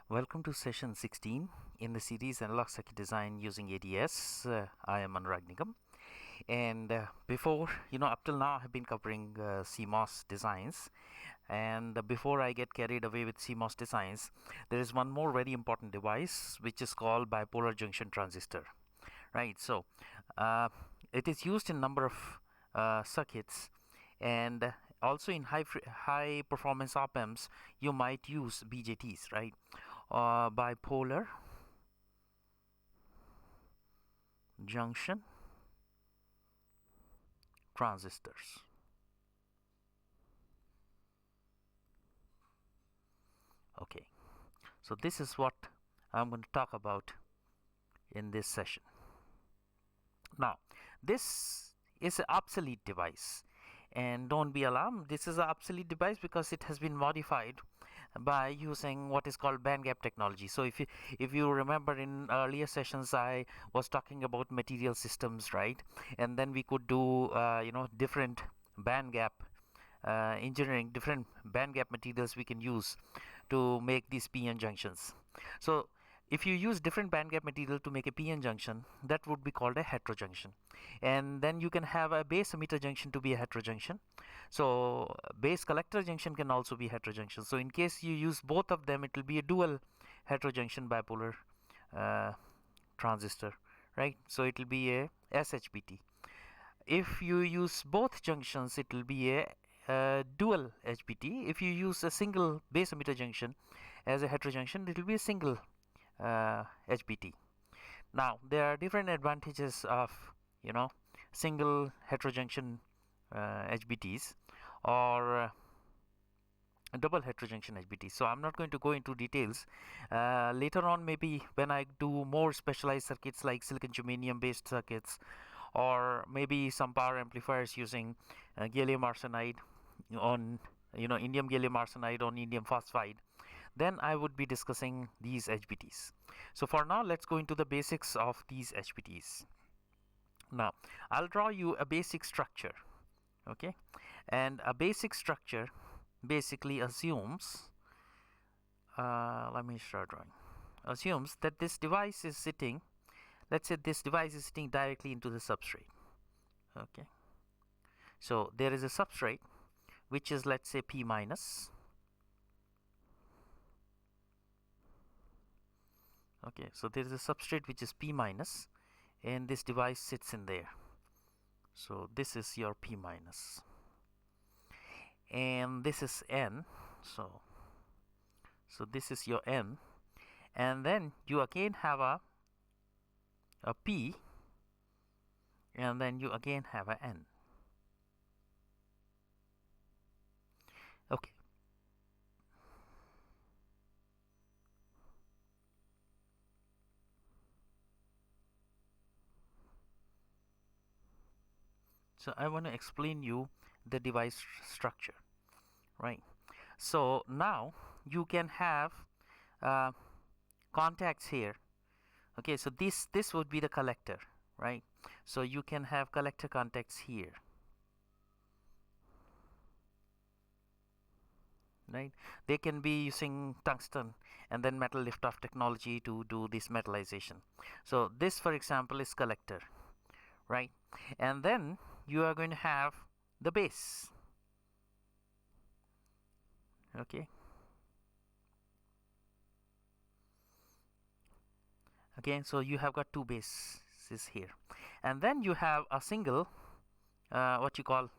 Welcome to session 16 in the series Analog Circuit Design using ADS. I am Anurag Nigam, and before, up till now I have been covering CMOS designs, and before I get carried away with CMOS designs, there is one more very important device which is called bipolar junction transistor, right? So it is used in number of circuits, and also in high performance op-amps you might use BJTs, right? Bipolar junction transistors. Okay, so this is what I'm going to talk about in this session. Now, this is an obsolete device, and don't be alarmed, this is an obsolete device because it has been modified by using what is called band gap technology. So if you remember, in earlier sessions I was talking about material systems, right? And then we could do different band gap engineering, different band gap materials we can use to make these PN junctions. So if you use different band gap material to make a PN junction, that would be called a heterojunction. And then you can have a base emitter junction to be a heterojunction. So base collector junction can also be heterojunction. So in case you use both of them, it will be a dual heterojunction bipolar transistor, right? So it will be a SHBT. If you use both junctions, it will be a dual HBT. If you use a single base emitter junction as a heterojunction, it will be a single HBT. Now there are different advantages of single heterojunction HBTs or double heterojunction HBTs. So I'm not going to go into details. Later on, maybe when I do more specialized circuits like silicon germanium based circuits, or maybe some power amplifiers using gallium arsenide on indium gallium arsenide on indium phosphide, then I would be discussing these HBTs. So for now, let's go into the basics of these HBTs. Now I'll draw you a basic structure, okay? And a basic structure basically assumes let me start drawing. Assumes that this device is sitting, let's say this device is sitting directly into the substrate, okay? So there is a substrate which is, let's say, P minus. Okay, so there is a substrate which is P minus, and this device sits in there. So this is your P minus, and this is N. So this is your N, and then you again have a P, and then you again have a N. Okay. So I want to explain you the device structure, right? So now you can have contacts here. Okay, so this would be the collector, right? So you can have collector contacts here, right? They can be using tungsten and then metal lift-off technology to do this metallization. So this, for example, is collector, right? And then you are going to have the base, okay? Okay, so you have got two bases here, and then you have a single what you call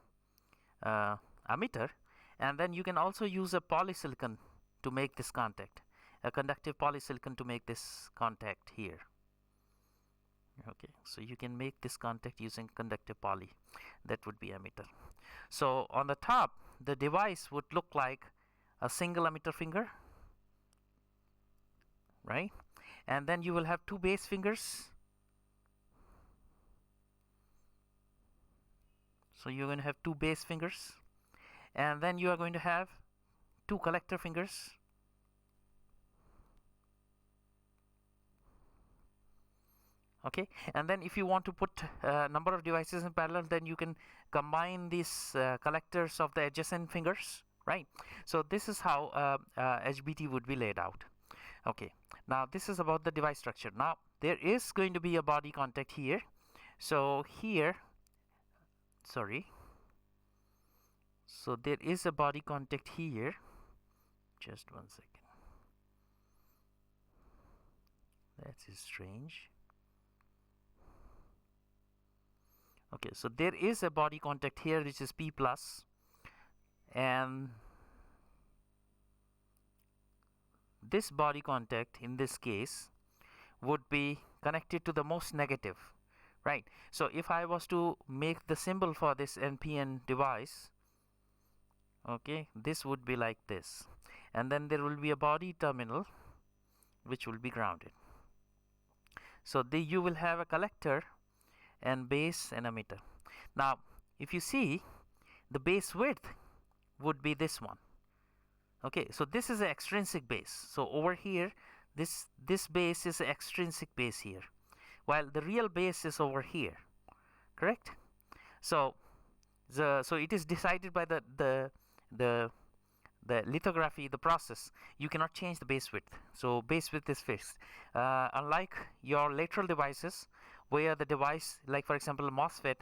emitter, and then you can also use a polysilicon to make this contact, a conductive polysilicon to make this contact here. Okay, so you can make this contact using conductive poly. That would be emitter. So on the top, the device would look like a single emitter finger, right? And then you will have two base fingers. So you're going to have two base fingers, and then you are going to have two collector fingers. Okay, and then if you want to put a number of devices in parallel, then you can combine these collectors of the adjacent fingers, right? So this is how HBT would be laid out. Okay, now this is about the device structure. Now there is going to be a body contact here. So here, sorry, so there is a body contact here. Just one second. That is strange. Okay, so there is a body contact here which is P plus, and this body contact in this case would be connected to the most negative, right? So if I was to make the symbol for this NPN device, okay, this would be like this, and then there will be a body terminal which will be grounded. So you will have a collector and base and emitter. Now if you see, the base width would be this one. Okay, so this is an extrinsic base. So over here, this base is an extrinsic base here, while the real base is over here, correct? So it is decided by the lithography, the process. You cannot change the base width, so base width is fixed. Unlike your lateral devices, where the device, like for example a MOSFET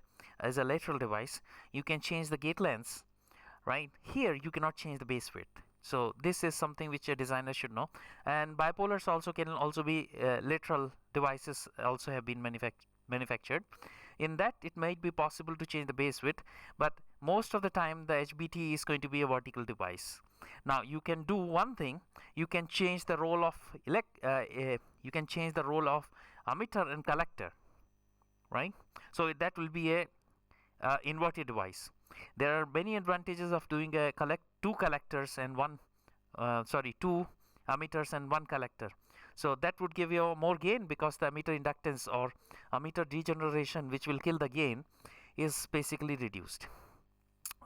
is a lateral device, you can change the gate lengths, right? Here you cannot change the base width. So this is something which a designer should know. And bipolars also can also be lateral devices, also have been manufactured. In that it might be possible to change the base width, but most of the time the HBT is going to be a vertical device. Now you can do one thing: you can change the role of emitter and collector, right? So that will be a inverted device. There are many advantages of doing a two collectors and two emitters and one collector. So that would give you more gain, because the emitter inductance or emitter degeneration, which will kill the gain, is basically reduced.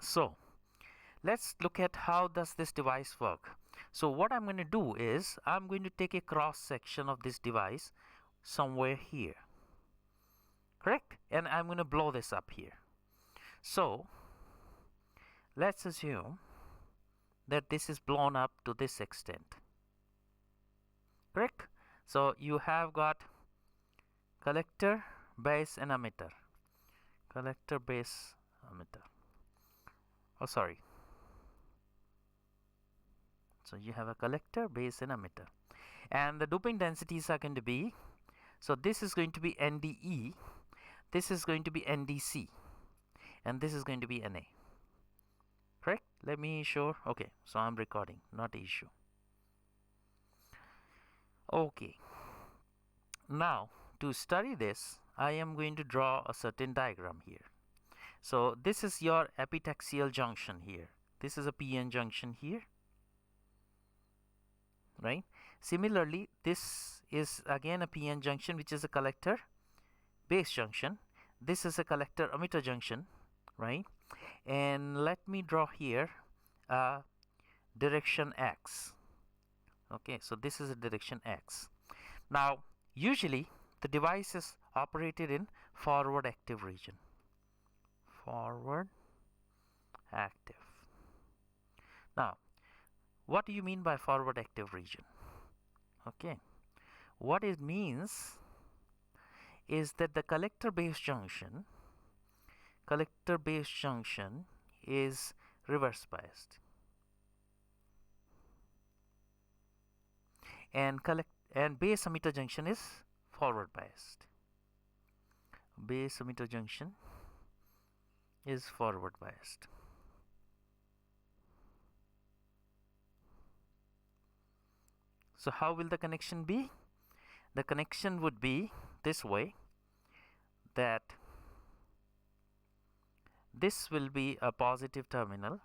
So let's look at how does this device work. So what I'm going to do is I'm going to take a cross section of this device somewhere here, correct? And I'm going to blow this up here. So let's assume that this is blown up to this extent, correct? So you have got collector, base and emitter. Collector, base, emitter. Oh, sorry. So you have a collector, base and emitter. And the doping densities are going to be, so this is going to be NDE, this is going to be NDC, and this is going to be NA. Correct? Let me show. Okay, so I'm recording, not an issue. Okay, now to study this, I am going to draw a certain diagram here. So this is your epitaxial junction here. This is a PN junction here, right? Similarly, this is again a PN junction, which is a collector base junction. This is a collector emitter junction, right? And let me draw here a direction X. Okay, so this is a direction X. Now usually the device is operated in forward active region. Forward active. Now what do you mean by forward active region? Okay, what it means is that the collector base junction is reverse biased, and base emitter junction is forward biased. Base emitter junction is forward biased. So how will the connection be? The connection would be this way, that this will be a positive terminal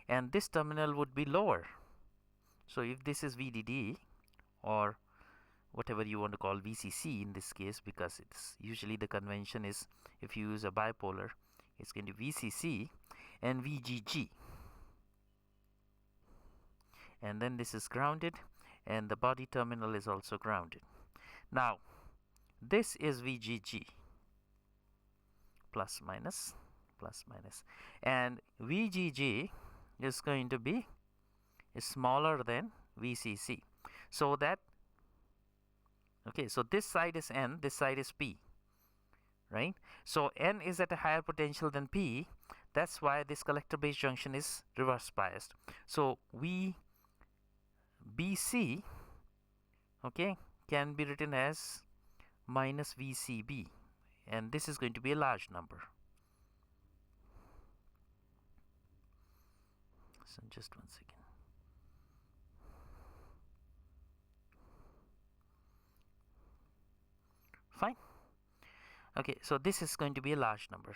and this terminal would be lower. So if this is VDD, or whatever you want to call VCC in this case, because it's usually the convention is, if you use a bipolar, it's going to be VCC and VGG, and then this is grounded and the body terminal is also grounded. Now this is VGG, plus minus, and VGG is going to be smaller than VCC. So that, okay, so this side is N, this side is P, right? So N is at a higher potential than P. That's why this collector base junction is reverse biased. So VBC, okay, can be written as minus VCB, and this is going to be a large number. So just one second. Fine. Okay, so this is going to be a large number.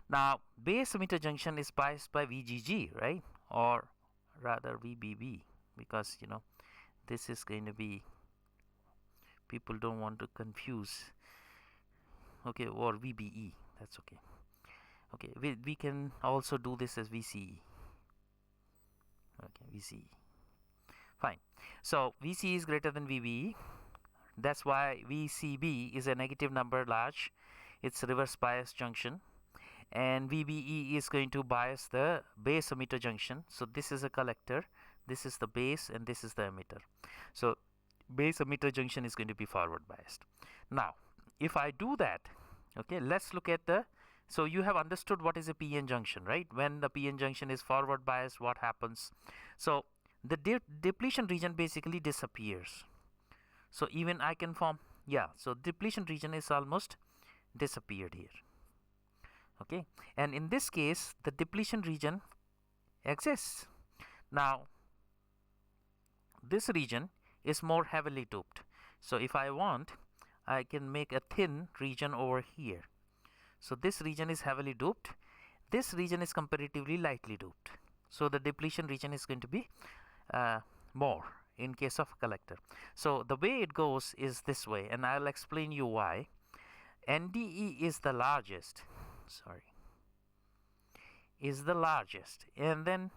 Now, base emitter junction is biased by VGG, right? Or rather VBB, because you know this is going to be, people don't want to confuse. Okay, or VBE, that's okay. Okay, we can also do this as VCE. Okay, VCE. Fine. So VCE is greater than VBE. That's why VCB is a negative number, large. It's a reverse bias junction. And VBE is going to bias the base emitter junction. So this is a collector, this is the base, and this is the emitter. So base emitter junction is going to be forward biased. Now, if I do that, okay, let's look at the, so you have understood what is a PN junction, right? When the PN junction is forward biased, what happens? So the depletion region basically disappears. So even I can form, yeah, so depletion region is almost disappeared here. Okay, and in this case the depletion region exists. Now this region is more heavily doped, so if I want, I can make a thin region over here. So this region is heavily doped, this region is comparatively lightly doped, so the depletion region is going to be more in case of collector. So the way it goes is this way, and I'll explain you why. NDE is the largest, is the largest, and then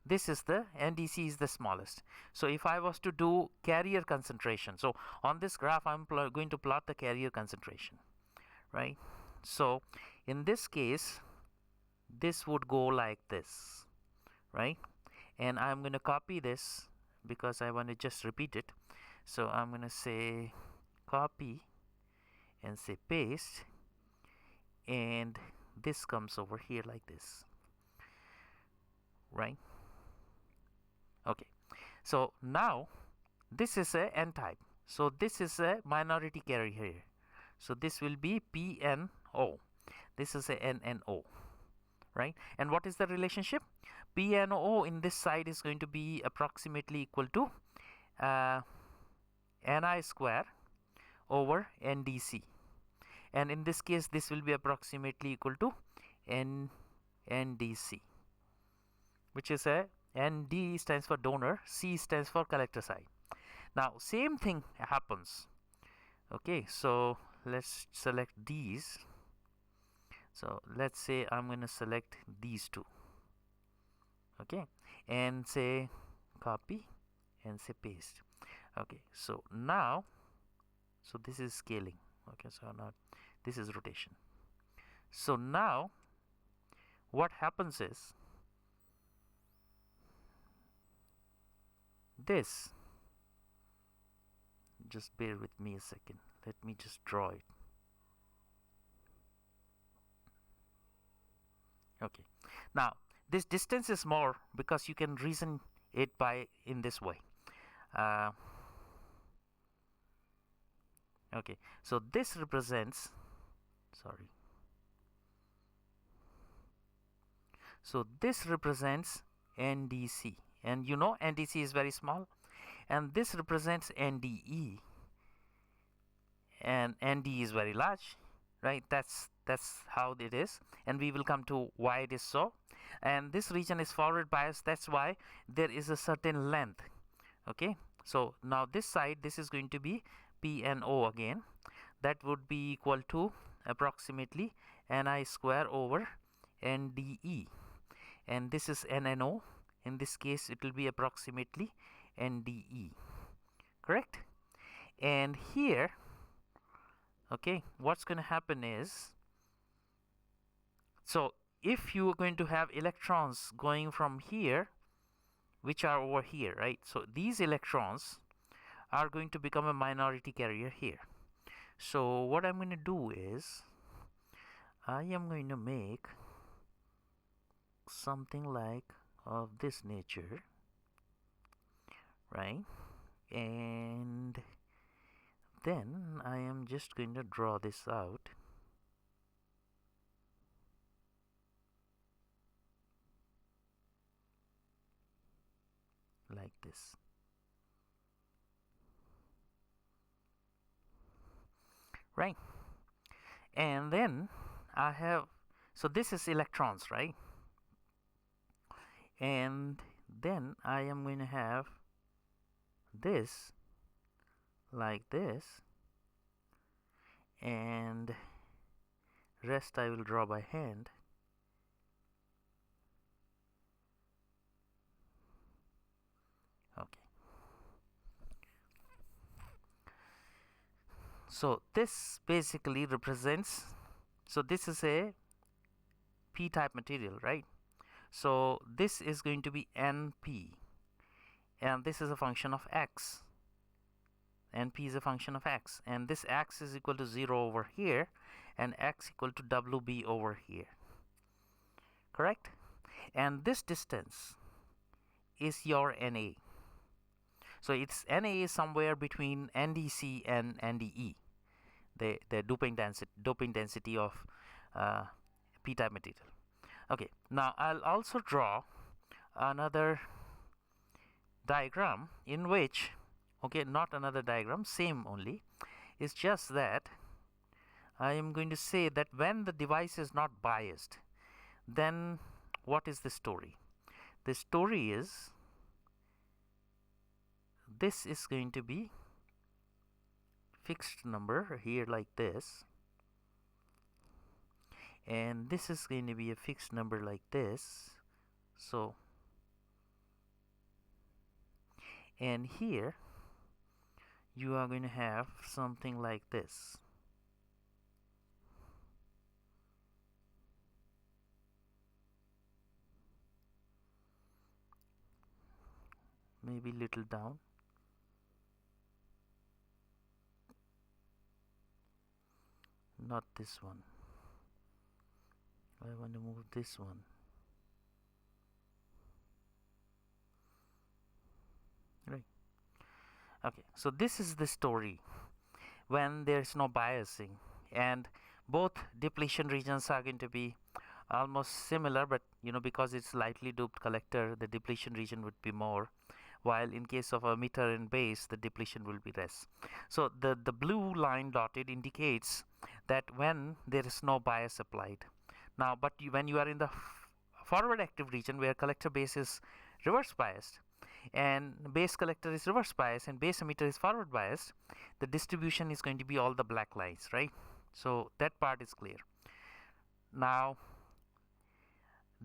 this is the NDC is the smallest. So if I was to do carrier concentration, so on this graph I'm going to plot the carrier concentration, right? So in this case this would go like this, right? And I'm going to copy this because I want to just repeat it. So I'm going to say copy and say paste, and this comes over here like this, right? Okay, so now this is a N type, so this is a minority carrier here, so this will be PNO, this is a NNO, right? And what is the relationship? PNO in this side is going to be approximately equal to Ni square over NDC, and in this case this will be approximately equal to NDC, which is a ND stands for donor, C stands for collector side. Now same thing happens. Okay, so let's select these. So let's say I'm going to select these two, okay, and say copy and say paste. Okay, so now, so this is scaling. Okay, so now this is rotation. So now what happens is this, just bear with me a second, let me just draw it. Okay, now this distance is more because you can reason it by in this way. Okay, so this represents, so this represents NDC, and you know NDC is very small, and this represents NDE, and ND is very large, right? That's how it is, and we will come to why it is so. And this region is forward biased, that's why there is a certain length. Okay, so now this side, this is going to be PNO again, that would be equal to approximately Ni square over NDE, and this is NNO. In this case it will be approximately NDE, correct? And here, okay, what's going to happen is, so if you are going to have electrons going from here which are over here, right? So these electrons are going to become a minority carrier here. So what I'm going to do is I am going to make something like of this nature, right? And then I am just going to draw this out like this, right? And then I have, so this is electrons, right? And then I am going to have this like this, and rest I will draw by hand. Okay. So this basically represents, so this is a p-type material, right? So this is going to be NP, and this is a function of x. NP is a function of x, and this x is equal to 0 over here, and x equal to WB over here, correct? And this distance is your NA. So its NA is somewhere between NDC and NDE, the doping density of p-type material. Okay, now I'll also draw another diagram in which, okay, not another diagram, same only, it's just that I am going to say that when the device is not biased, then what is the story? The story is this is going to be fixed number here like this, and this is going to be a fixed number like this. So, and here you are going to have something like this. Maybe little down. Not this one. I want to move this one. Right. Okay, so this is the story when there's no biasing, and both depletion regions are going to be almost similar, but because it's lightly doped collector, the depletion region would be more, while in case of emitter and base, the depletion will be less. So the blue line dotted indicates that when there is no bias applied. Now, but when you are in the forward active region where collector base is reverse biased and base collector is reverse biased and base emitter is forward biased, the distribution is going to be all the black lines, right? So that part is clear. Now,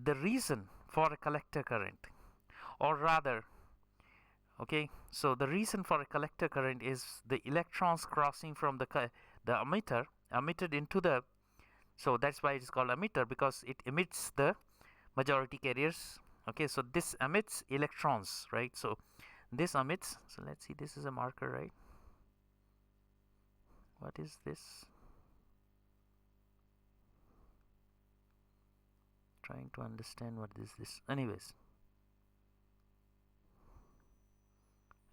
the reason for a collector current, or rather, okay, so the reason for a collector current is the electrons crossing from the emitter emitted into the, so that's why it is called emitter, because it emits the majority carriers. Okay, so this emits electrons, right? So this emits, so let's see, this is a marker, right? What is this? Trying to understand what is this. Anyways,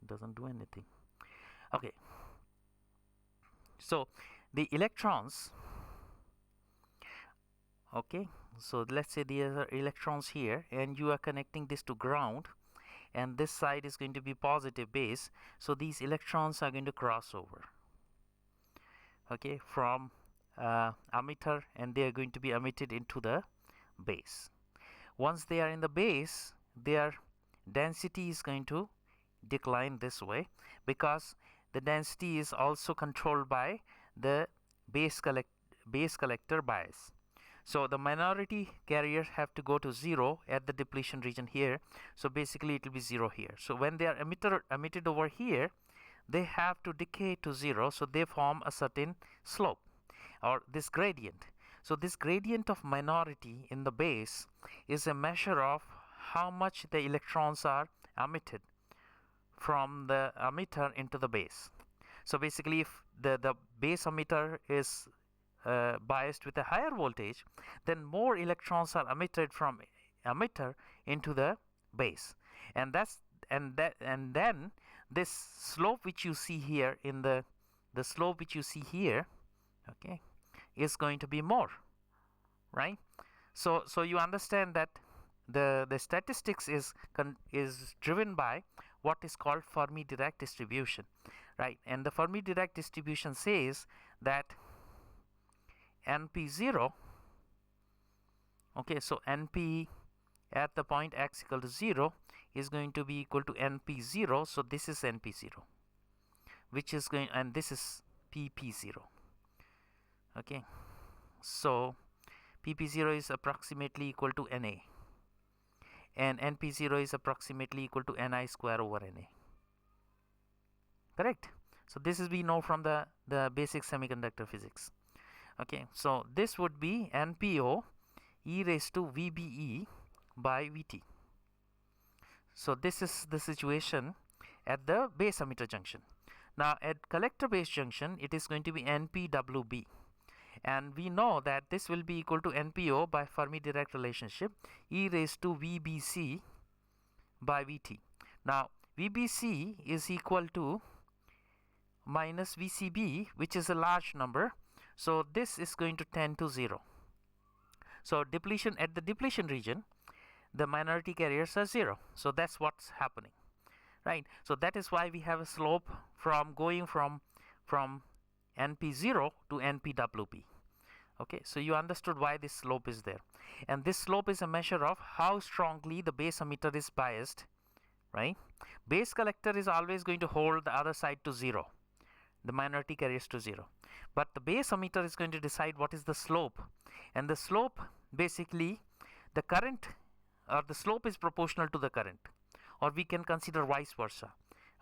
it doesn't do anything. Okay, so the electrons, okay, so let's say there are electrons here, and you are connecting this to ground, and this side is going to be positive base, so these electrons are going to cross over, okay, from emitter, and they are going to be emitted into the base. Once they are in the base, their density is going to decline this way, because the density is also controlled by the base collector bias. So the minority carriers have to go to 0 at the depletion region here, so basically it will be 0 here. So when they are emitted over here, they have to decay to 0, so they form a certain slope, or this gradient. So this gradient of minority in the base is a measure of how much the electrons are emitted from the emitter into the base. So basically, if the base emitter is biased with a higher voltage, then more electrons are emitted from emitter into the base, and then this slope which you see here in the slope which you see here, okay, is going to be more, right? So you understand that the statistics is driven by what is called Fermi-Dirac distribution, right? And the Fermi-Dirac distribution says that NP0, okay, so NP at the point x equal to 0 is going to be equal to NP0. So this is NP0, which is going, and this is PP0. Okay, so PP0 is approximately equal to NA, and NP0 is approximately equal to Ni square over Na. Correct? So this is we know from the basic semiconductor physics. Okay, so this would be NPO e raised to VBE by VT. So this is the situation at the base emitter junction. Now at collector base junction, it is going to be NPWB, and we know that this will be equal to NPO by Fermi-Dirac relationship e raised to VBC by VT. Now VBC is equal to minus VCB, which is a large number, so this is going to tend to 0. So depletion, at the depletion region, the minority carriers are 0. So that's what's happening, right? So that is why we have a slope from going from NP0 to NPWB. Okay, so you understood why this slope is there, and this slope is a measure of how strongly the base emitter is biased, right? Base collector is always going to hold the other side to 0, the minority carriers to 0, but the base emitter is going to decide what is the slope, and the slope, basically the current, or the slope is proportional to the current, or we can consider vice versa.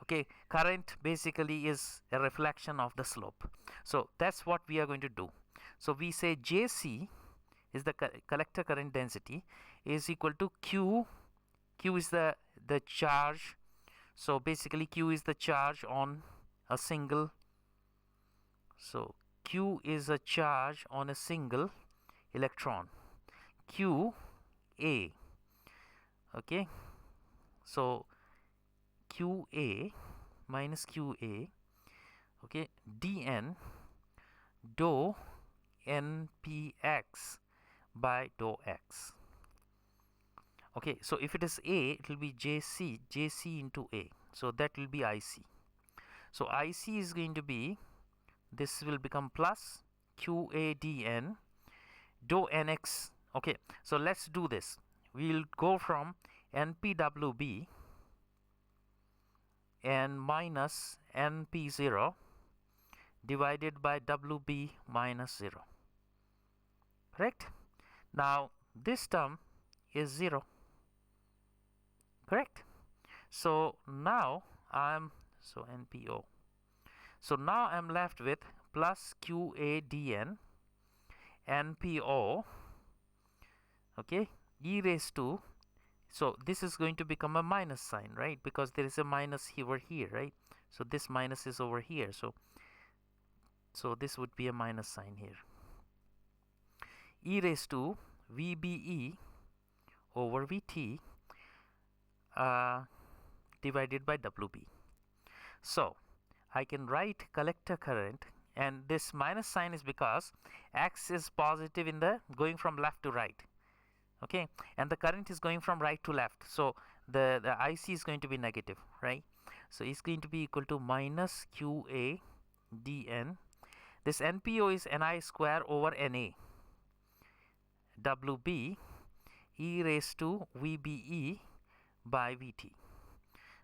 Okay, current basically is a reflection of the slope. So that's what we are going to do. So we say JC is the collector current density is equal to Q. Q is the charge. So basically Q is the charge on a single. So Q is a charge on a single electron. QA. Okay. So QA minus QA, okay, dN dou NPX by dou X. Okay, so if it is A, it will be JC into A. So that will be IC. So IC is going to be, this will become plus QADN dou NX. Okay, so let's do this. We will go from NPWB and minus NP0 divided by WB minus 0. Correct? Now this term is 0. Correct? So now so NPO. So now I'm left with plus QADN NPO, okay, e raised to, so this is going to become a minus sign, right? Because there is a minus over here, right? So this minus is over here. So this would be a minus sign here. E raised to VBE over VT divided by WB. So I can write collector current, and this minus sign is because X is positive in the going from left to right. Okay, and the current is going from right to left, so the IC is going to be negative, right? So it's going to be equal to minus QA dN. This NPO is Ni square over Na WB e raised to VBE by VT.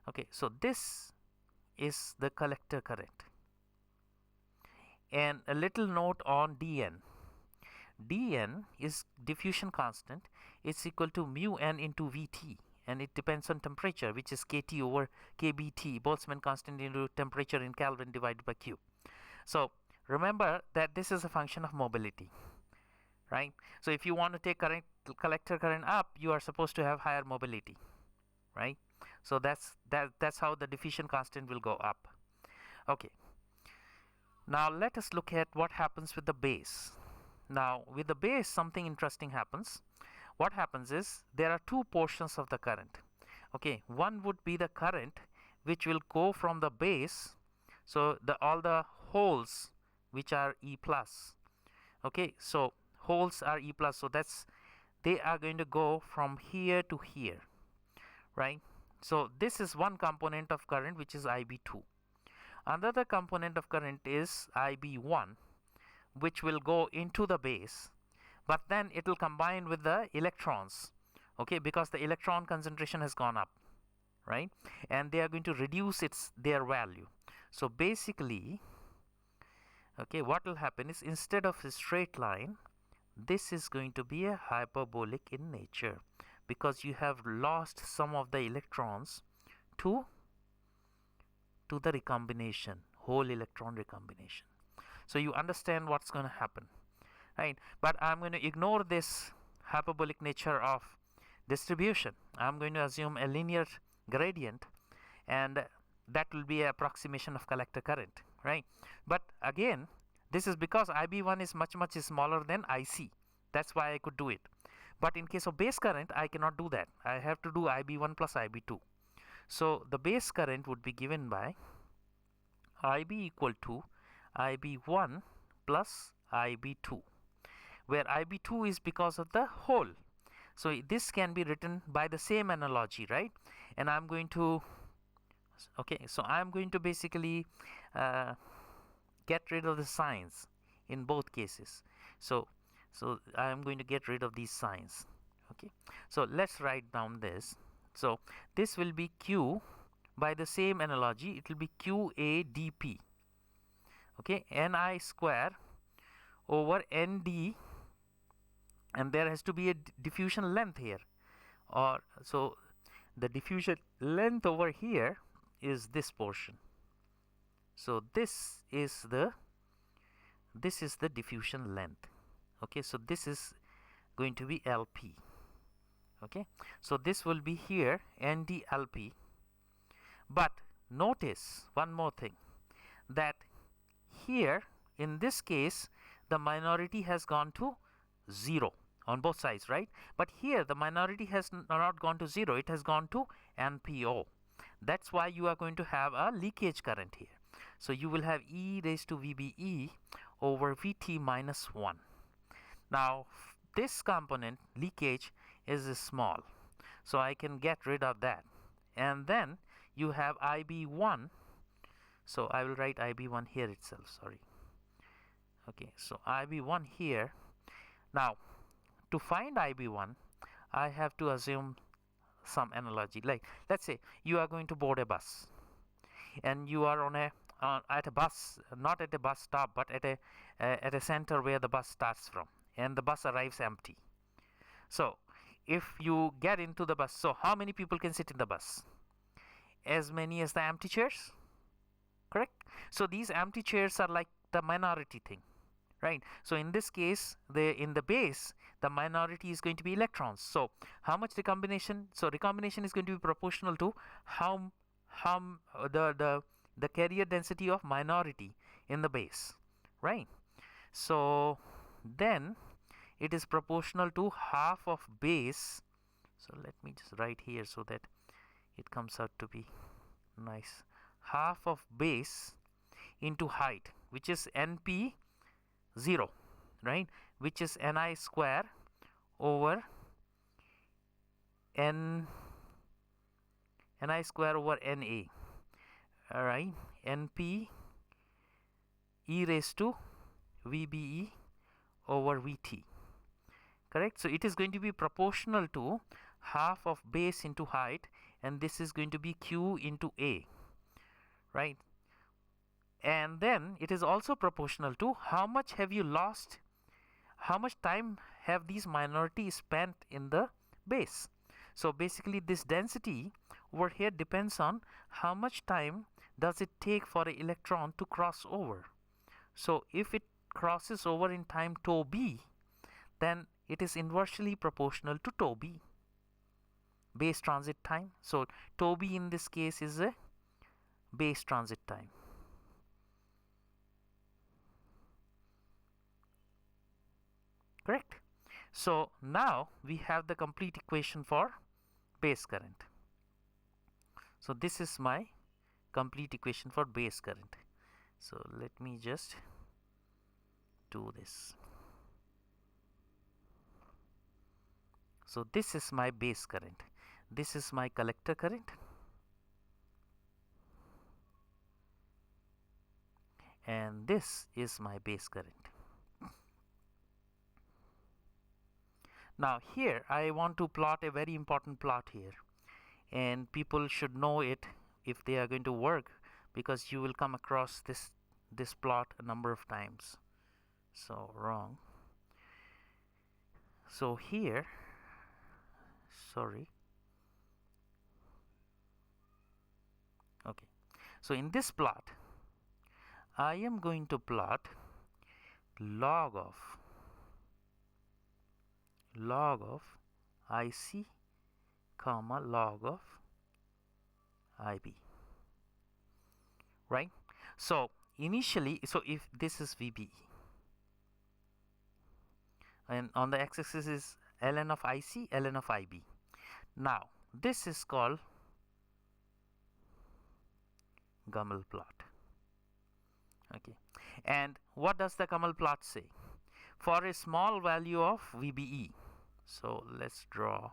Okay, so this is the collector current. And a little note on dN. dN is diffusion constant. It's equal to mu n into Vt, and it depends on temperature, which is kT over kBt, Boltzmann constant into temperature in Kelvin divided by Q. So remember that this is a function of mobility, right? So if you want to take collector current up, you are supposed to have higher mobility, right? So that's how the diffusion constant will go up. Okay, now let us look at what happens with the base. Now with the base, something interesting happens. What happens is there are two portions of the current. Okay, one would be the current which will go from the base, so all the holes which are E plus. Okay, so holes are E plus, so they are going to go from here to here, right? So this is one component of current, which is IB2. Another component of current is IB1, which will go into the base, but then it will combine with the electrons, okay, because the electron concentration has gone up, right? And they are going to reduce their value. So basically, okay, what will happen is instead of a straight line, this is going to be a hyperbolic in nature, because you have lost some of the electrons to the recombination, whole electron recombination. So you understand what's going to happen, right? But I'm going to ignore this hyperbolic nature of distribution. I'm going to assume a linear gradient, and that will be an approximation of collector current, right? But again, this is because IB1 is much smaller than IC. That's why I could do it. But in case of base current, I cannot do that. I have to do IB1 plus IB2. So the base current would be given by IB equal to IB1 plus IB2, where IB2 is because of the hole. So this can be written by the same analogy, right? And I'm going to, okay, so I'm going to basically get rid of the signs in both cases. So I'm going to get rid of these signs. Okay, so let's write down this. So this will be Q, by the same analogy, it will be QA dP. Okay, Ni square over Nd, and there has to be a diffusion length here, or so the diffusion length over here is this portion. So this is the diffusion length. Okay, so this is going to be LP. Okay, so this will be here NdLP. But notice one more thing, that here in this case the minority has gone to 0 on both sides, right? But here the minority has not gone to 0, it has gone to NPO. That's why you are going to have a leakage current here. So you will have e raised to VBE over VT minus 1. Now this component, leakage, is small, so I can get rid of that. And then you have IB1, so I will write IB1 here itself, sorry. Okay, so IB1 here. Now to find IB1, I have to assume some analogy. Like, let's say you are going to board a bus, and you are on at a bus, not at a bus stop, but at a center where the bus starts from, and the bus arrives empty. So if you get into the bus, so how many people can sit in the bus? As many as the empty chairs, correct? So these empty chairs are like the minority thing, right? So in this case, in the base, the minority is going to be electrons. So how much recombination? So recombination is going to be proportional to how the carrier density of minority in the base, right? So then it is proportional to half of base. So let me just write here so that it comes out to be nice. Half of base into height, which is NP 0, right? Which is Ni square over Ni square over Na. All right, NP e raised to VBE over VT. Correct? So it is going to be proportional to half of base into height, and this is going to be Q into A, right? And then it is also proportional to how much have you lost, how much time have these minorities spent in the base. So basically this density over here depends on how much time does it take for an electron to cross over. So if it crosses over in time tau b, then it is inversely proportional to tau b. base transit time. So tau b in this case is a base transit time. Correct? So now we have the complete equation for base current. So this is my complete equation for base current. So let me just do this. So this is my base current. This is my collector current. And this is my base current. Now here I want to plot a very important plot here, and people should know it if they are going to work, because you will come across this plot a number of times. So wrong. So here, sorry. Okay. So in this plot, I am going to plot log of IC comma log of IB, right? So initially, so if this is VB and on the x-axis is ln of IC, ln of IB. Now this is called Gummel plot. Okay, and what does the Gummel plot say? For a small value of VBE, so let's draw.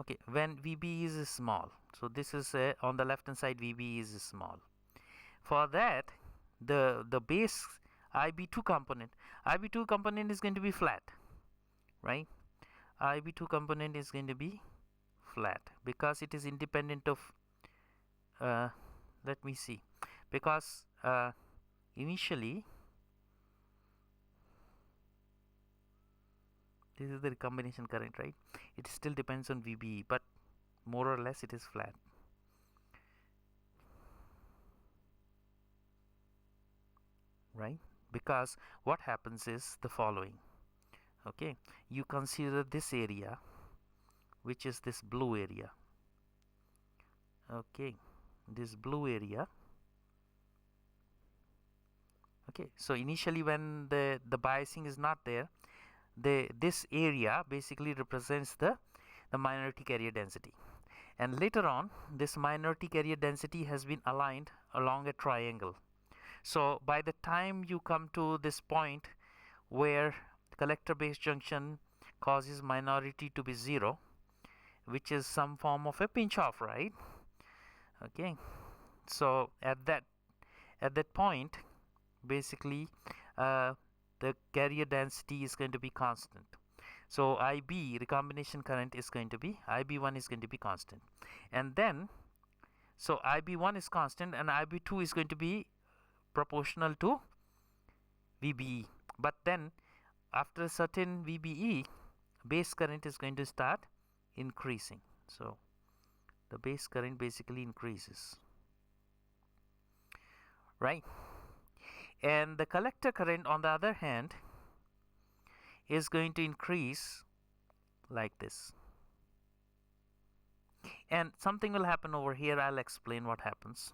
Okay, when VB is small, so this is on the left hand side VB is small. For that, the base IB2 component is going to be flat, right? IB2 component is going to be flat because it is independent of let me see, because initially this is the recombination current, right? It still depends on VBE, but more or less it is flat. Right? Because what happens is the following. Okay, you consider this area, which is this blue area. Okay, this blue area. Okay, so initially when the biasing is not there, this area basically represents the minority carrier density, and later on this minority carrier density has been aligned along a triangle. So by the time you come to this point where collector base junction causes minority to be 0, which is some form of a pinch off, right? Okay, so at that point basically the carrier density is going to be constant. So IB recombination current is going to be, IB1 is going to be constant, and then so IB1 is constant and IB2 is going to be proportional to VBE. But then after a certain VBE, base current is going to start increasing. So the base current basically increases, right? And the collector current on the other hand is going to increase like this, and something will happen over here. I'll explain what happens,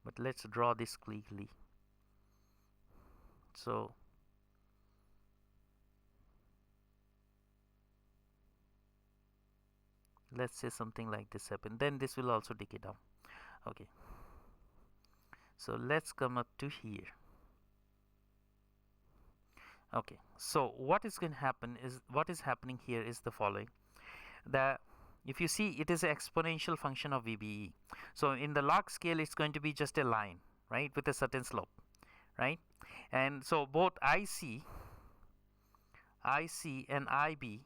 but let's draw this clearly. So let's say something like this happen, then this will also decay down. Okay, so let's come up to here. Okay, so what is going to happen is, what is happening here is the following. If you see, it is an exponential function of VBE. So in the log scale it's going to be just a line, right, with a certain slope, right? And so both IC and IB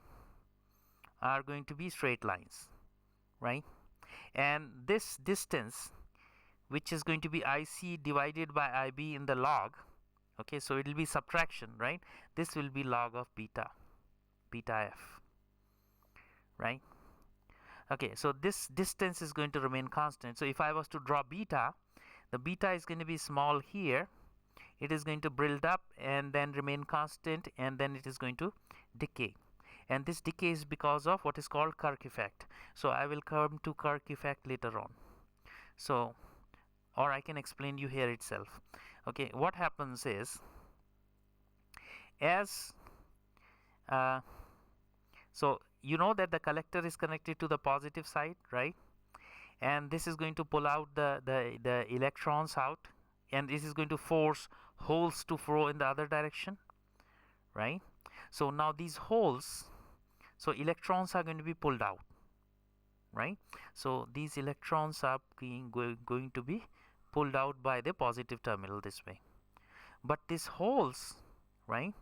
are going to be straight lines, right? And this distance, which is going to be IC divided by IB in the log, okay, so it will be subtraction, right? This will be log of beta f, right? Okay, so this distance is going to remain constant. So if I was to draw beta, the beta is going to be small here, it is going to build up and then remain constant, and then it is going to decay. And this decay is because of what is called Kirk effect. So I will come to Kirk effect later on. So, or I can explain you here itself. Okay, what happens is, as so you know that the collector is connected to the positive side, right? And this is going to pull out the electrons out, and this is going to force holes to flow in the other direction, right? So now these holes, so electrons are going to be pulled out, right? So these electrons are going to be pulled out by the positive terminal this way. But these holes, right?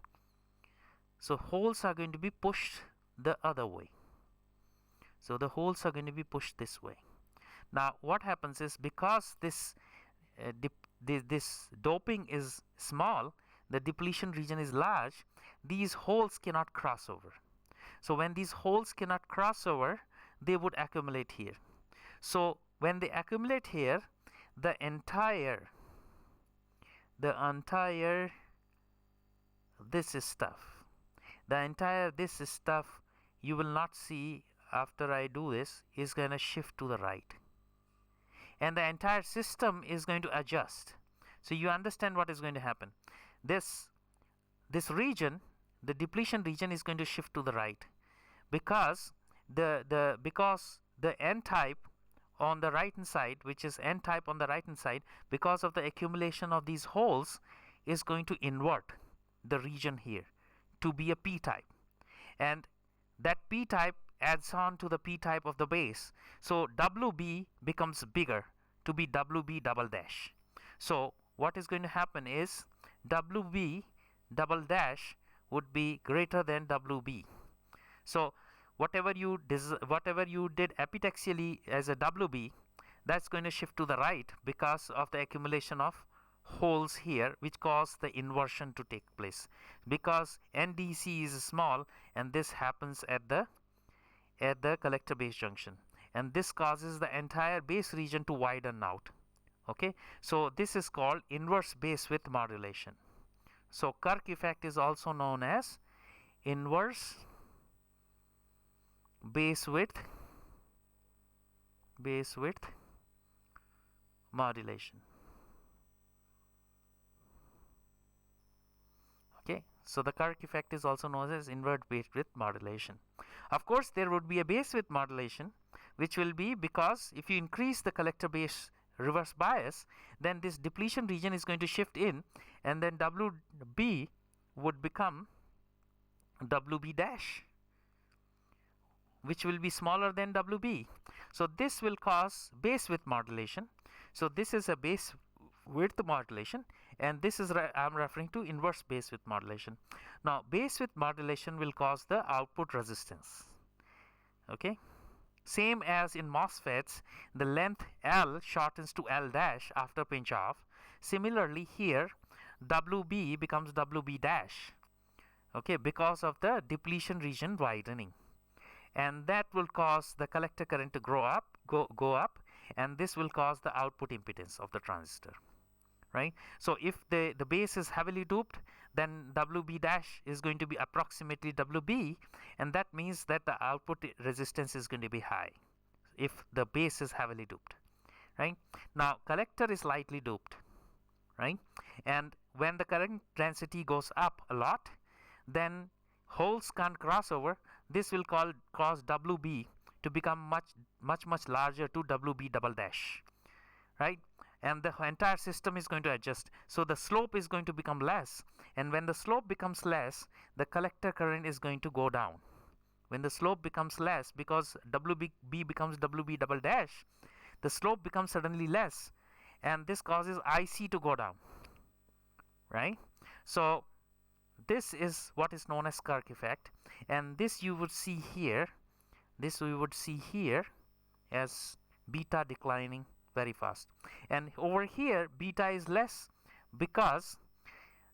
So holes are going to be pushed the other way. So the holes are going to be pushed this way. Now what happens is, because this doping is small, the depletion region is large, these holes cannot cross over. So when these holes cannot cross over, they would accumulate here. So when they accumulate here, the entire this stuff you will not see after I do this is going to shift to the right, and the entire system is going to adjust. So you understand what is going to happen. This region, the depletion region, is going to shift to the right, because the n-type on the right hand side, which is n-type on the right hand side, because of the accumulation of these holes, is going to invert the region here to be a p-type, and that p-type adds on to the p-type of the base. So WB becomes bigger to be WB double dash. So what is going to happen is, WB double dash would be greater than WB. So whatever you did epitaxially as a WB, that's going to shift to the right because of the accumulation of holes here, which cause the inversion to take place, because NDC is small, and this happens at the collector base junction, and this causes the entire base region to widen out. Okay, so this is called inverse base width modulation. So Kirk effect is also known as inverse base width modulation. Okay, so the Kirk effect is also known as inverse base width modulation. Of course, there would be a base width modulation, which will be, because if you increase the collector base reverse bias, then this depletion region is going to shift in, and then WB would become WB dash, which will be smaller than WB. So this will cause base width modulation. So this is a base width modulation, and this is I'm referring to inverse base width modulation. Now base width modulation will cause the output resistance. Okay, same as in MOSFETs, the length L shortens to L dash after pinch off. Similarly here, WB becomes WB dash, okay, because of the depletion region widening, and that will cause the collector current to go up, and this will cause the output impedance of the transistor, right? So if the base is heavily doped, then WB dash is going to be approximately WB, and that means that the output resistance is going to be high if the base is heavily doped, right? Now collector is lightly doped, right? And when the current density goes up a lot, then holes can't cross over. This will cause WB to become much larger to WB double dash, right? And the entire system is going to adjust. So the slope is going to become less, and when the slope becomes less, the collector current is going to go down. When the slope becomes less, because WB becomes WB double dash, the slope becomes suddenly less, and this causes IC to go down, right? So this is what is known as Kirk effect, and this you would see here, as beta declining very fast, and over here beta is less because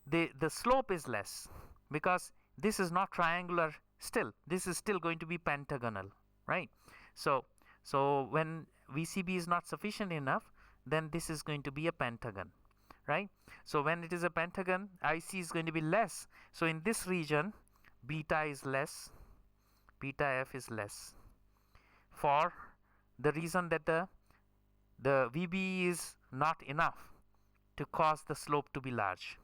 the slope is less, because this is not triangular still, this is still going to be pentagonal, right? So when VCB is not sufficient enough, then this is going to be a pentagon, right? So when it is a pentagon, IC is going to be less. So in this region, beta is less, beta f is less, for the reason that the VB is not enough to cause the slope to be large.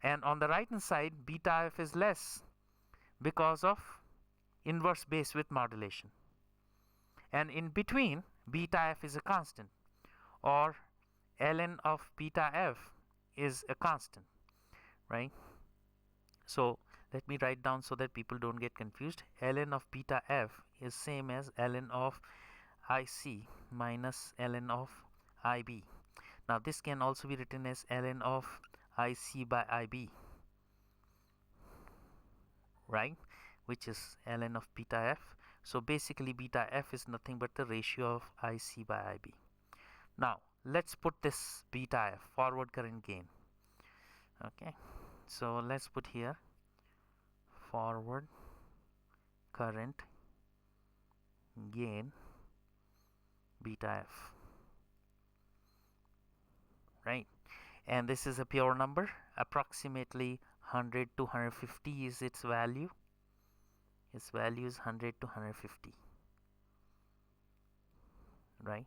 And on the right hand side, beta f is less because of inverse base width modulation. And in between, beta f is a constant, or ln of beta f is a constant, right? So let me write down so that people don't get confused. Ln of beta f is same as ln of IC minus ln of IB. Now this can also be written as ln of IC by IB, right? Which is ln of beta f. So basically beta f is nothing but the ratio of IC by IB. Now let's put this beta f, forward current gain. Okay, so let's put here forward current gain beta f, right? And this is a pure number, approximately 100 to 150 is its value. Its value is 100 to 150, right?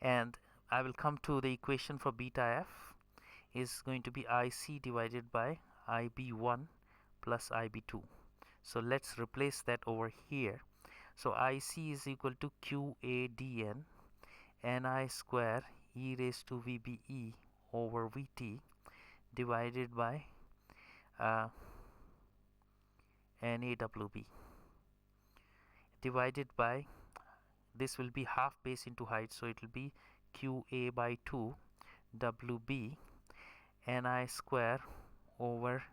And I will come to the equation for beta f is going to be IC divided by IB1 plus IB2. So let's replace that over here. So IC is equal to QADN Ni square e raised to VBE over VT divided by NAWB divided by, this will be half base into height, so it will be QA by 2 WB Ni square over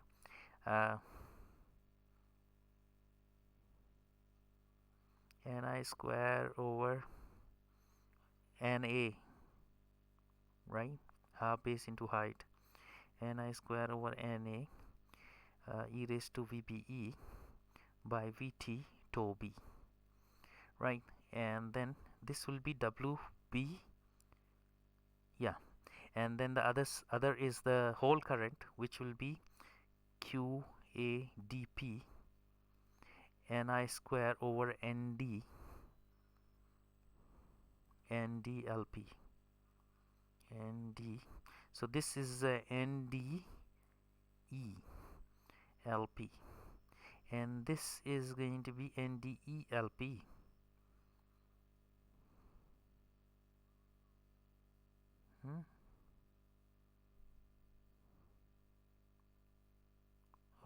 Ni square over Na, right? Half base into height, Ni square over Na e raised to VBE by VT tau B, right? And then this will be WB, yeah, and then the other is the whole current, which will be QADP Ni square over NDLP. So this is NDE LP, and this is going to be NDE LP.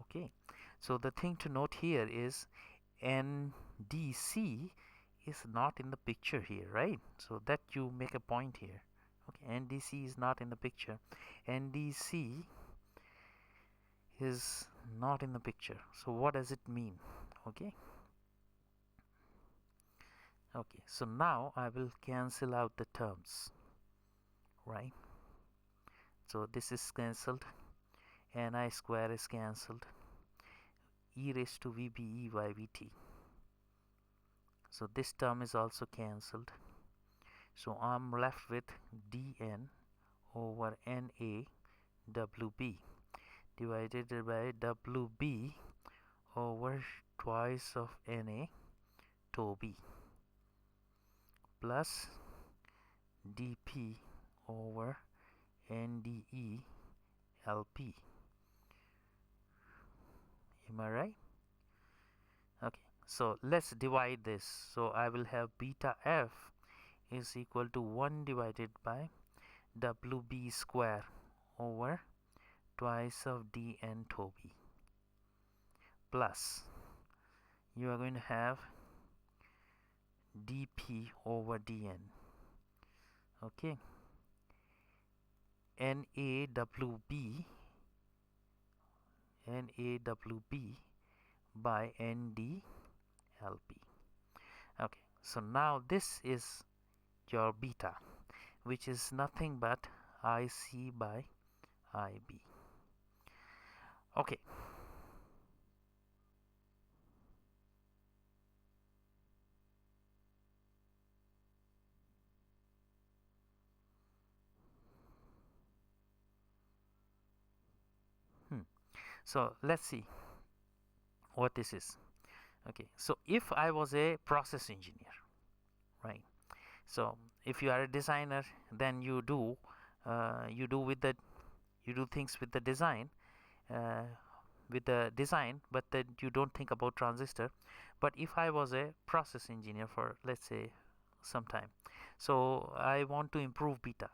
Okay, so the thing to note here is NDC is not in the picture here, right? So that you make a point here. Okay, NDC is not in the picture. NDC is not in the picture. So what does it mean? Okay. Okay, so now I will cancel out the terms, right? So this is cancelled, Ni square is cancelled, e raised to VBE by VT. So this term is also cancelled. So I'm left with dN over Na WB divided by WB over twice of Na tau B plus dP over NDE LP. Am I right? Okay, so let's divide this. So I will have beta f is equal to 1 divided by WB square over twice of dN tau B plus you are going to have dP over dN. Okay, NAWB by NDLP. Okay, so now this is your beta, which is nothing but IC by IB. Okay, So let's see what this is. Okay, so if I was a process engineer, right? So if you are a designer, then you do with the you do things uh, with the design, but then you don't think about transistor. But if I was a process engineer for, let's say, some time, so I want to improve beta,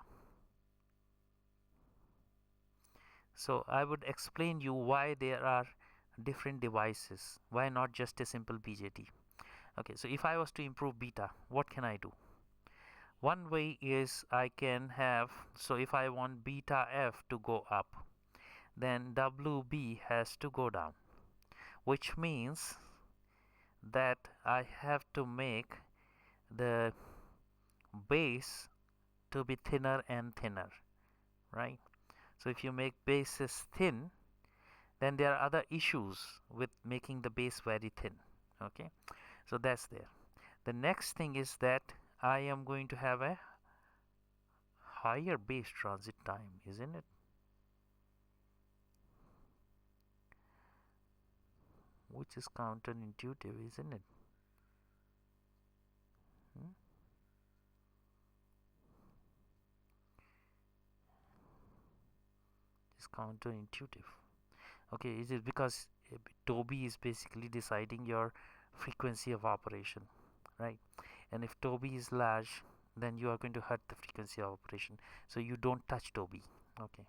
so I would explain you why there are different devices, why not just a simple BJT. Okay, so if I was to improve beta, what can I do? One way is I can have, so if I want beta f to go up, then WB has to go down, which means that I have to make the base to be thinner and thinner, right? So if you make bases thin, then there are other issues with making the base very thin. Okay, so that's there. The next thing is that I am going to have a higher base transit time, isn't it? Which is counterintuitive, isn't it? Hmm? It's counterintuitive. Okay, is it because Toby is basically deciding your frequency of operation, right? And if Toby is large, then you are going to hurt the frequency of operation, so you don't touch Toby. Okay,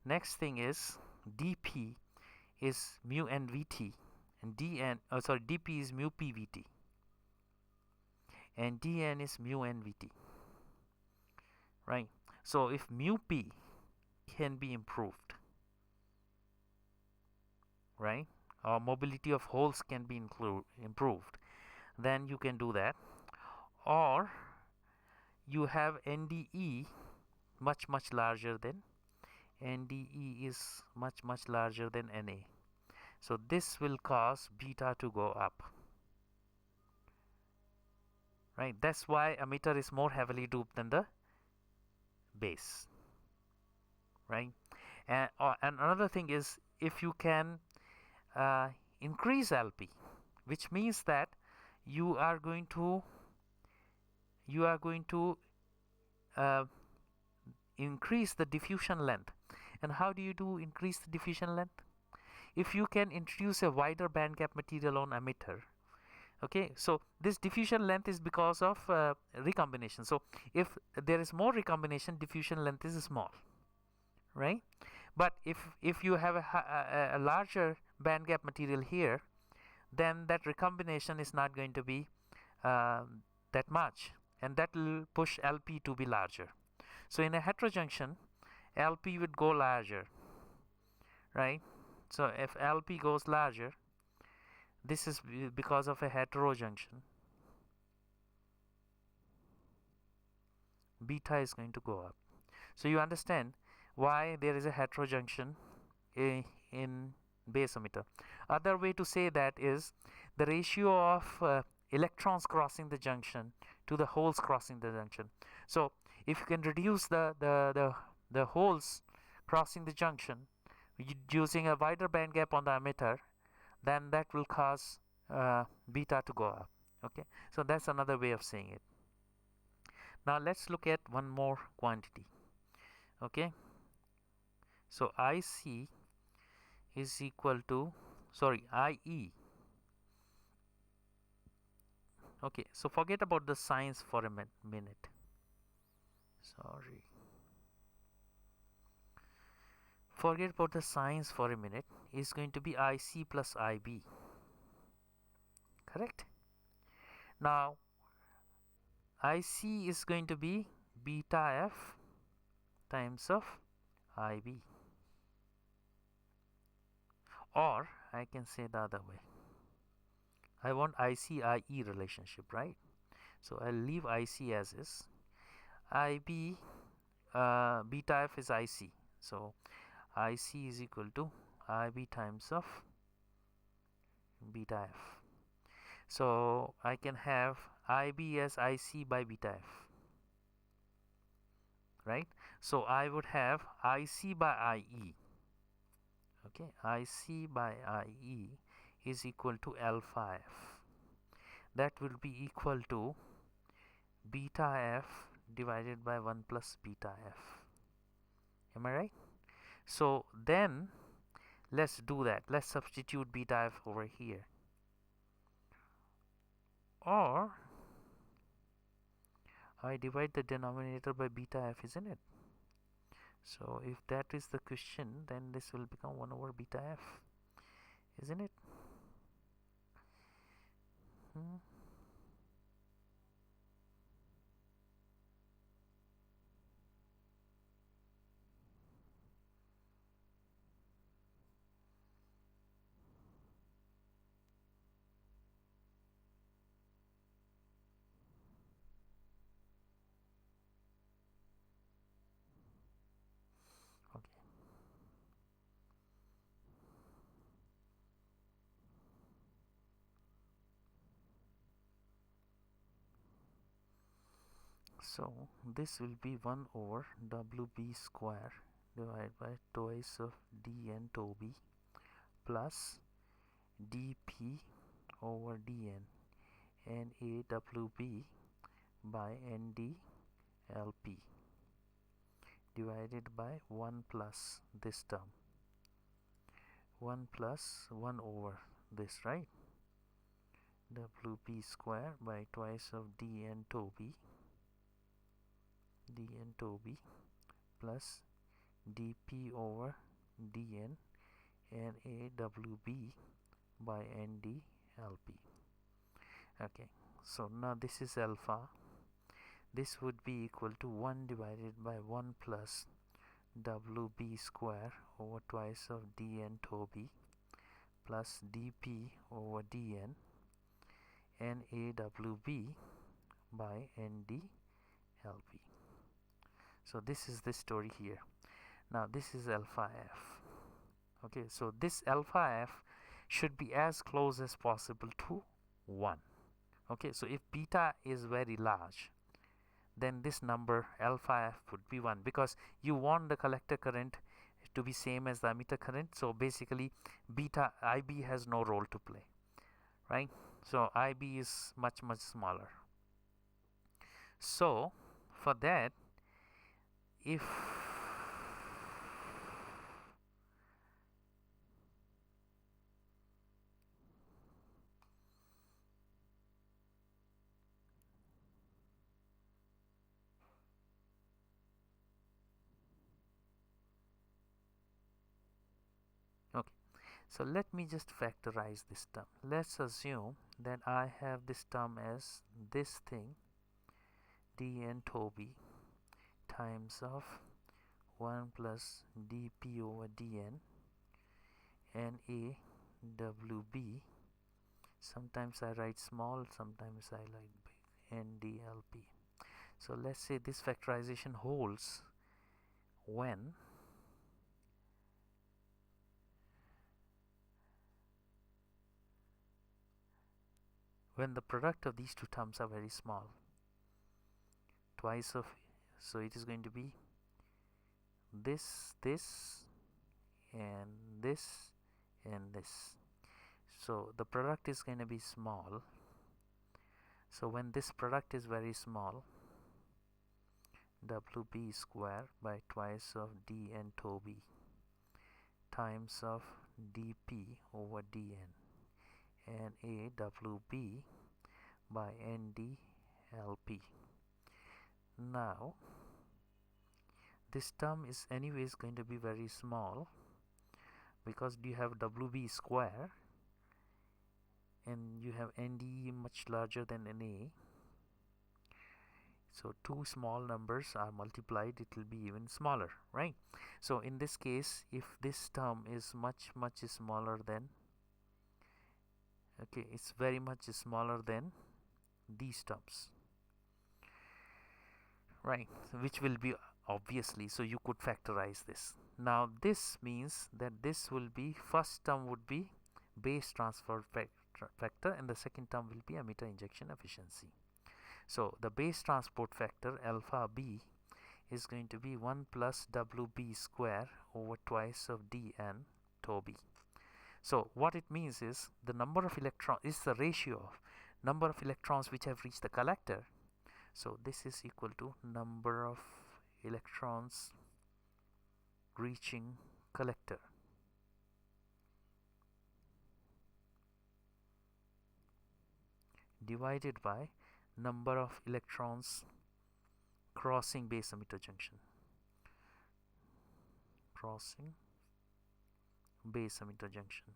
next thing is dp is mu nvt, and dp is mu pvt, and dn is mu nvt, right? So if mu p can be improved, right, or mobility of holes can be improved, then you can do that. Or you have NDE much larger than, NDE is much larger than NA, so this will cause beta to go up, right? That's why emitter is more heavily doped than the base, right? And another thing is, if you can uh, increase LP, which means that you are going to you are going to uh, increase the diffusion length. And how do you increase the diffusion length? If you can introduce a wider band gap material on emitter, okay, so this diffusion length is because of recombination. So if there is more recombination, diffusion length is small, right? But if you have a larger band gap material here, then that recombination is not going to be that much, and that will push LP to be larger. So in a heterojunction, LP would go larger, right? So if LP goes larger, this is because of a heterojunction, beta is going to go up. So you understand why there is a heterojunction in base emitter. Other way to say that is the ratio of electrons crossing the junction to the holes crossing the junction. So if you can reduce the holes crossing the junction using a wider band gap on the emitter, then that will cause beta to go up. Okay, so that's another way of saying it. Now let's look at one more quantity. Okay, so IC is equal to, sorry, IE. Okay, so forget about the signs for a minute. Sorry, forget about the signs for a minute. Is going to be IC plus IB, correct? Now IC is going to be beta F times of IB, or I can say the other way. I want IC IE relationship, right? So I'll leave IC as is. IB beta F is IC, so IC is equal to IB times of beta F. So I can have IB as IC by beta F, right? So I would have IC by IE. Okay, IC by IE is equal to alpha f. That will be equal to beta f divided by 1 plus beta f. Am I right? So then let's do that. Let's substitute beta f over here. Or I divide the denominator by beta f, isn't it? So if that is the question, then this will become 1 over beta f, isn't it? Hmm. Okay. So this will be 1 over WB square divided by twice of dn tau b plus dp over dn NAWB by ND LP divided by 1 plus this term, 1 plus 1 over this, right? WB square by twice of dn tau b plus dp over dn NAWB by ND LP. Okay, so now this is alpha. This would be equal to 1 divided by 1 plus WB square over twice of dn tau b plus dp over dn NAWB by ND LP. So this is the story here. Now this is alpha f. Okay, so this alpha f should be as close as possible to 1. Okay, so if beta is very large, then this number alpha f would be 1, because you want the collector current to be same as the emitter current. So basically beta IB has no role to play, right? So IB is much smaller. So for that, if okay, so let me just factorize this term. Let's assume that I have this term as this thing dn tau b times of 1 plus dp over dn NAWB. Sometimes I write small, sometimes I like big, NDLP. So let's say this factorization holds when the product of these two terms are very small. Twice of, so it is going to be this, and this, and this. So the product is going to be small. So when this product is very small, WB square by twice of dn tau b times of dp over dn NAWB by ND LP. Now this term is anyways going to be very small, because you have WB square and you have ND much larger than NA. So two small numbers are multiplied, it will be even smaller, right? So in this case, if this term is much smaller than, okay, it's very much smaller than these terms, right? Which will be obviously, so you could factorize this. Now this means that this will be, first term would be base transfer factor and the second term will be emitter injection efficiency. So the base transport factor alpha b is going to be 1 plus WB square over twice of dn tau b. So what it means is the number of electrons is the ratio of number of electrons which have reached the collector. So this is equal to number of electrons reaching collector divided by number of electrons crossing base emitter junction. Crossing base emitter junction.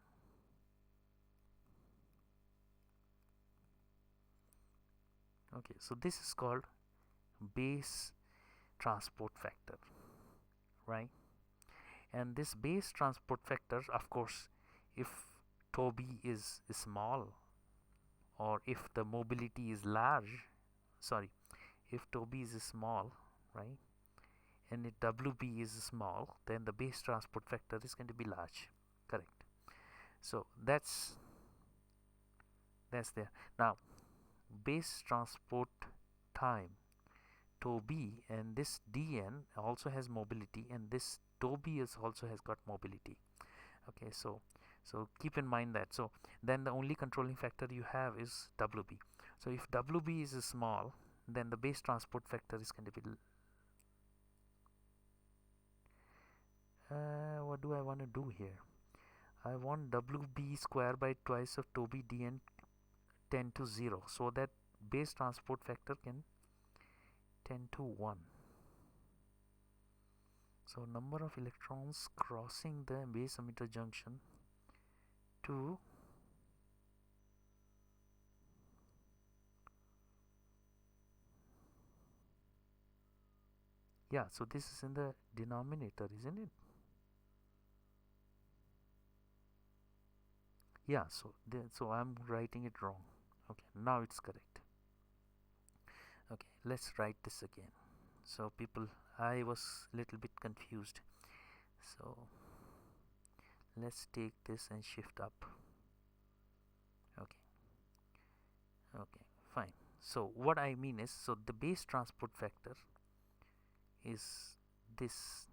Okay, so this is called base transport factor, right? And this base transport factor, of course, if tau b is small, or if the mobility is large, sorry, if tau b is small, right, and if wb is small, then the base transport factor is going to be large, correct? So that's there. Now base transport time tau b, and this dn also has mobility, and this tau b is also has got mobility. Okay, so keep in mind that. So then the only controlling factor you have is wb. So if wb is small, then the base transport factor is going to be what do I want to do here? I want wb square by twice of tau b dn tend to 0, so that base transport factor can tend to 1. So number of electrons crossing the base emitter junction to so this is in the denominator, isn't it? So I'm writing it wrong. Okay, now it's correct. Okay, let's write this again. So people, I was a little bit confused. So let's take this and shift up. Okay, fine. So what I mean is, so the base transport factor is this.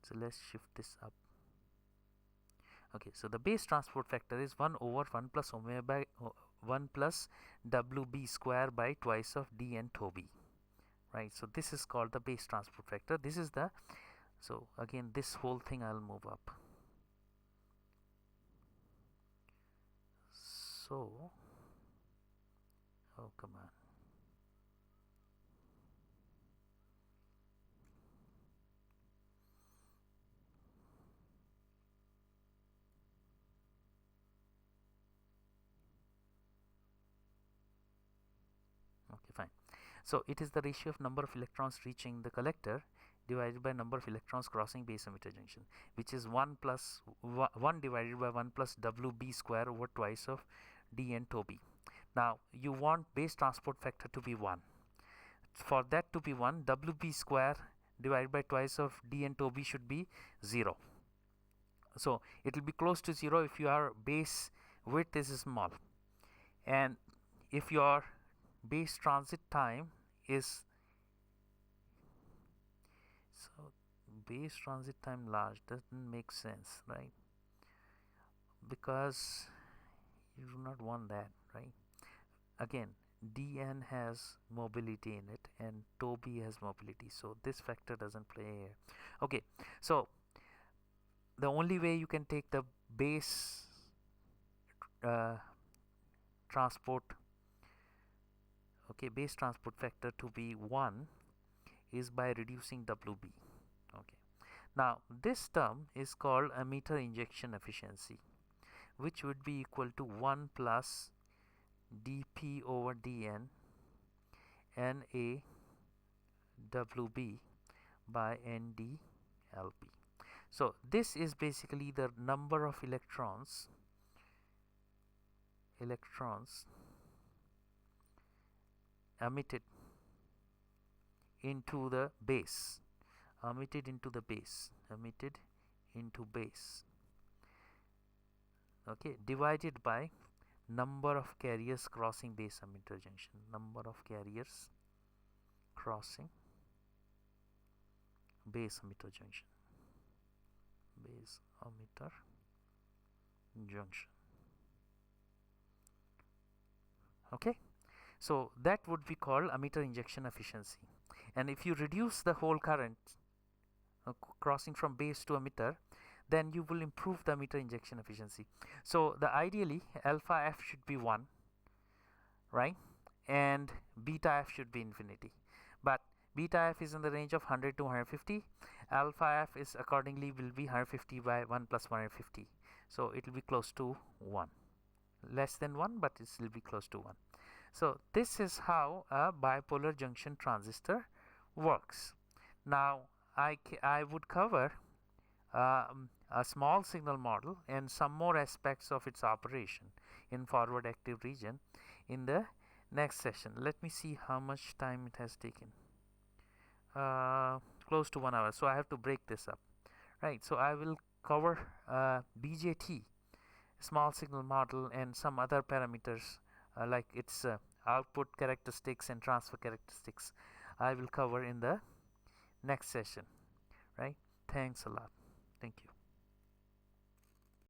So let's shift this up. Okay, so the base transport factor is 1 over 1 plus omega by 1 plus wb square by twice of dn tau b, right? So this is called the base transport factor. This is the, so again this whole thing I'll move up. So oh come on. Okay, fine. So it is the ratio of number of electrons reaching the collector divided by number of electrons crossing base emitter junction, which is 1 divided by 1 plus wb square over twice of dn tau b. Now you want base transport factor to be 1. For that to be 1, wb square divided by twice of dn tau b should be 0. So it will be close to 0 if your base width is small, and if your base transit time is, so base transit time large doesn't make sense, right? Because you do not want that, right? Again, dn has mobility in it and tau b has mobility, so this factor doesn't play here. Okay, so the only way you can take the base transport base transport factor to be 1 is by reducing wb. Okay, now this term is called emitter injection efficiency, which would be equal to 1 plus dp over dn na wb by nd lp. So this is basically the number of electrons emitted into the base, emitted into base, okay, divided by number of carriers crossing base emitter junction, number of carriers crossing base emitter junction, base emitter junction. Okay, so that would be called emitter injection efficiency. And if you reduce the whole current crossing from base to emitter, then you will improve the emitter injection efficiency. So the ideally alpha f should be 1, right, and beta f should be infinity, but beta f is in the range of 100 to 150. Alpha f is accordingly will be 150 by 1 plus 150, so it will be close to 1, less than 1, but it will be close to 1. So this is how a bipolar junction transistor works. Now I would cover a small signal model and some more aspects of its operation in forward active region in the next session. Let me see how much time it has taken. Close to 1 hour, so I have to break this up, right? So I will cover BJT, small signal model, and some other parameters like its output characteristics and transfer characteristics. I will cover in the next session, right? Thanks a lot. Thank you.